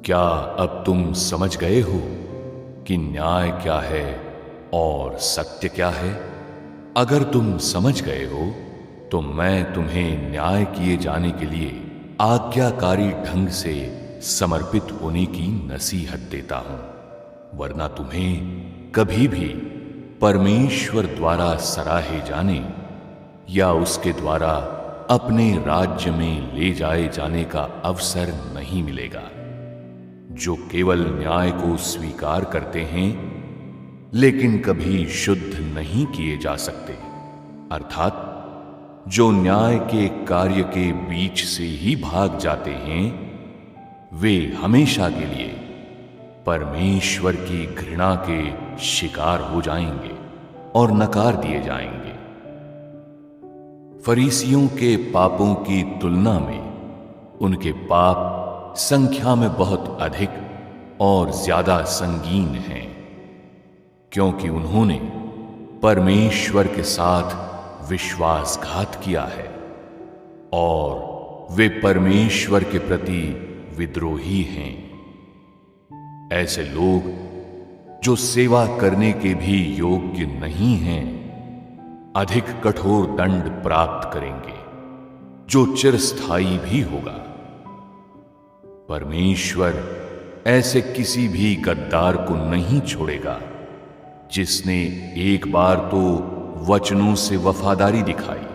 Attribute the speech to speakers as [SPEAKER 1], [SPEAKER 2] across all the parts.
[SPEAKER 1] क्या अब तुम समझ गए हो कि न्याय क्या है और सत्य क्या है? अगर तुम समझ गए हो तो मैं तुम्हें न्याय किए जाने के लिए आज्ञाकारी ढंग से समर्पित होने की नसीहत देता हूं, वरना तुम्हें कभी भी परमेश्वर द्वारा सराहे जाने या उसके द्वारा अपने राज्य में ले जाए जाने का अवसर नहीं मिलेगा। जो केवल न्याय को स्वीकार करते हैं लेकिन कभी शुद्ध नहीं किए जा सकते, अर्थात जो न्याय के कार्य के बीच से ही भाग जाते हैं, वे हमेशा के लिए परमेश्वर की घृणा के शिकार हो जाएंगे और नकार दिए जाएंगे। फरीसियों के पापों की तुलना में उनके पाप संख्या में बहुत अधिक और ज्यादा संगीन हैं, क्योंकि उन्होंने परमेश्वर के साथ विश्वासघात किया है और वे परमेश्वर के प्रति विद्रोही हैं। ऐसे लोग जो सेवा करने के भी योग्य नहीं हैं, अधिक कठोर दंड प्राप्त करेंगे, जो चिरस्थायी भी होगा। परमेश्वर ऐसे किसी भी गद्दार को नहीं छोड़ेगा जिसने एक बार तो वचनों से वफादारी दिखाई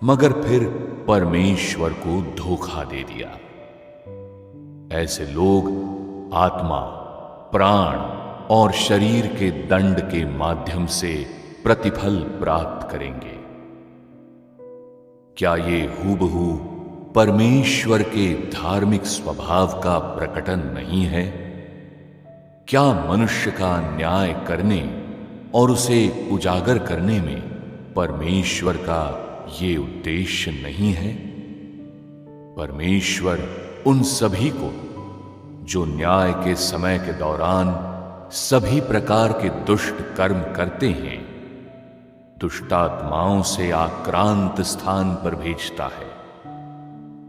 [SPEAKER 1] मगर फिर परमेश्वर को धोखा दे दिया। ऐसे लोग आत्मा, प्राण और शरीर के दंड के माध्यम से प्रतिफल प्राप्त करेंगे। क्या ये हूबहू परमेश्वर के धार्मिक स्वभाव का प्रकटन नहीं है? क्या मनुष्य का न्याय करने और उसे उजागर करने में परमेश्वर का ये उद्देश्य नहीं है? परमेश्वर उन सभी को जो न्याय के समय के दौरान सभी प्रकार के दुष्ट कर्म करते हैं, दुष्टात्माओं से आक्रांत स्थान पर भेजता है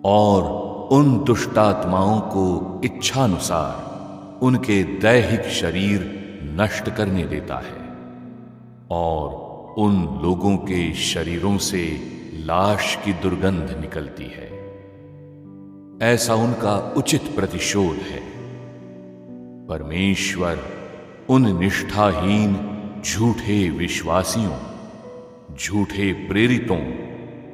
[SPEAKER 1] और उन दुष्टात्माओं को इच्छानुसार उनके दैहिक शरीर नष्ट करने देता है और उन लोगों के शरीरों से लाश की दुर्गंध निकलती है। ऐसा उनका उचित प्रतिशोध है। परमेश्वर उन निष्ठाहीन झूठे विश्वासियों, झूठे प्रेरितों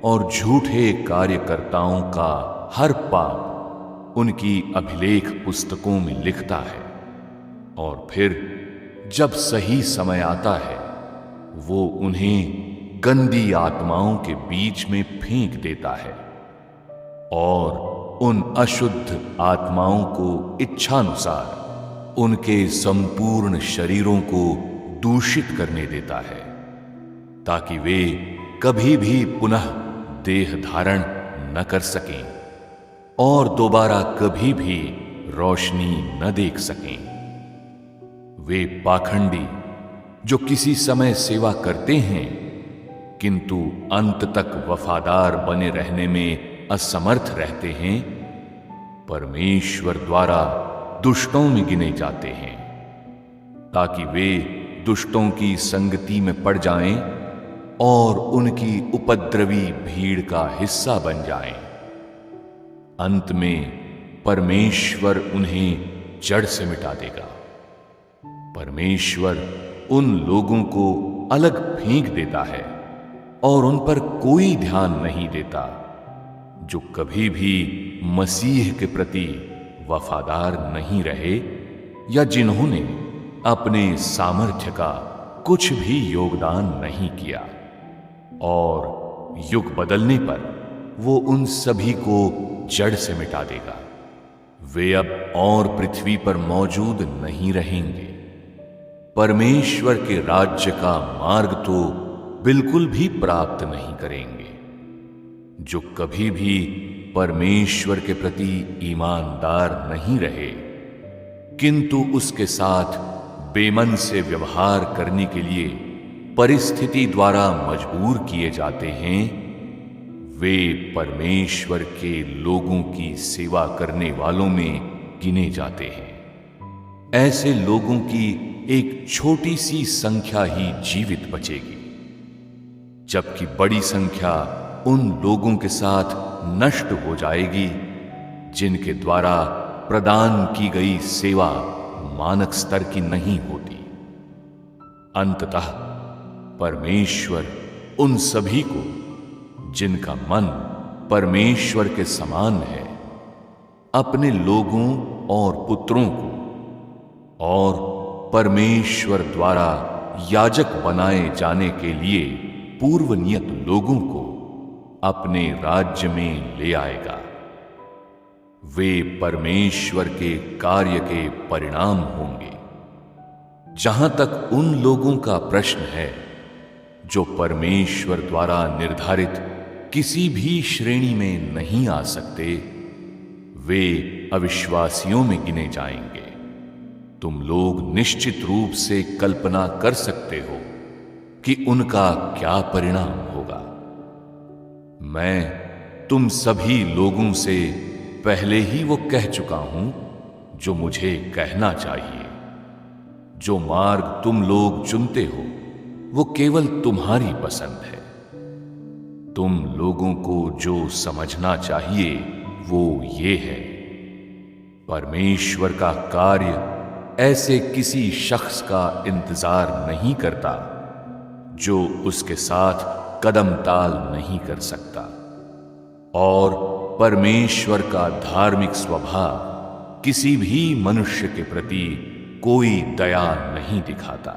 [SPEAKER 1] और झूठे कार्यकर्ताओं का हर पाप उनकी अभिलेख पुस्तकों में लिखता है और फिर जब सही समय आता है वो उन्हें गंदी आत्माओं के बीच में फेंक देता है और उन अशुद्ध आत्माओं को इच्छानुसार उनके संपूर्ण शरीरों को दूषित करने देता है, ताकि वे कभी भी पुनः देह धारण न कर सकें और दोबारा कभी भी रोशनी न देख सकें। वे पाखंडी जो किसी समय सेवा करते हैं किंतु अंत तक वफादार बने रहने में असमर्थ रहते हैं, परमेश्वर द्वारा दुष्टों में गिने जाते हैं, ताकि वे दुष्टों की संगति में पड़ जाएं और उनकी उपद्रवी भीड़ का हिस्सा बन जाएं। अंत में परमेश्वर उन्हें जड़ से मिटा देगा। परमेश्वर उन लोगों को अलग फेंक देता है और उन पर कोई ध्यान नहीं देता जो कभी भी मसीह के प्रति वफादार नहीं रहे या जिन्होंने अपने सामर्थ्य का कुछ भी योगदान नहीं किया, और युग बदलने पर वो उन सभी को जड़ से मिटा देगा। वे अब और पृथ्वी पर मौजूद नहीं रहेंगे। परमेश्वर के राज्य का मार्ग तो बिल्कुल भी प्राप्त नहीं करेंगे। जो कभी भी परमेश्वर के प्रति ईमानदार नहीं रहे किंतु उसके साथ बेमन से व्यवहार करने के लिए परिस्थिति द्वारा मजबूर किए जाते हैं, वे परमेश्वर के लोगों की सेवा करने वालों में गिने जाते हैं। ऐसे लोगों की एक छोटी सी संख्या ही जीवित बचेगी, जबकि बड़ी संख्या उन लोगों के साथ नष्ट हो जाएगी जिनके द्वारा प्रदान की गई सेवा मानक स्तर की नहीं होती। अंततः परमेश्वर उन सभी को जिनका मन परमेश्वर के समान है, अपने लोगों और पुत्रों को और परमेश्वर द्वारा याजक बनाए जाने के लिए पूर्व नियत लोगों को अपने राज्य में ले आएगा। वे परमेश्वर के कार्य के परिणाम होंगे। जहां तक उन लोगों का प्रश्न है जो परमेश्वर द्वारा निर्धारित किसी भी श्रेणी में नहीं आ सकते, वे अविश्वासियों में गिने जाएंगे। तुम लोग निश्चित रूप से कल्पना कर सकते हो कि उनका क्या परिणाम होगा। मैं तुम सभी लोगों से पहले ही वो कह चुका हूं जो मुझे कहना चाहिए। जो मार्ग तुम लोग चुनते हो वो केवल तुम्हारी पसंद है। तुम लोगों को जो समझना चाहिए वो ये है, परमेश्वर का कार्य ऐसे किसी शख्स का इंतजार नहीं करता जो उसके साथ कदम ताल नहीं कर सकता, और परमेश्वर का धार्मिक स्वभाव किसी भी मनुष्य के प्रति कोई दया नहीं दिखाता।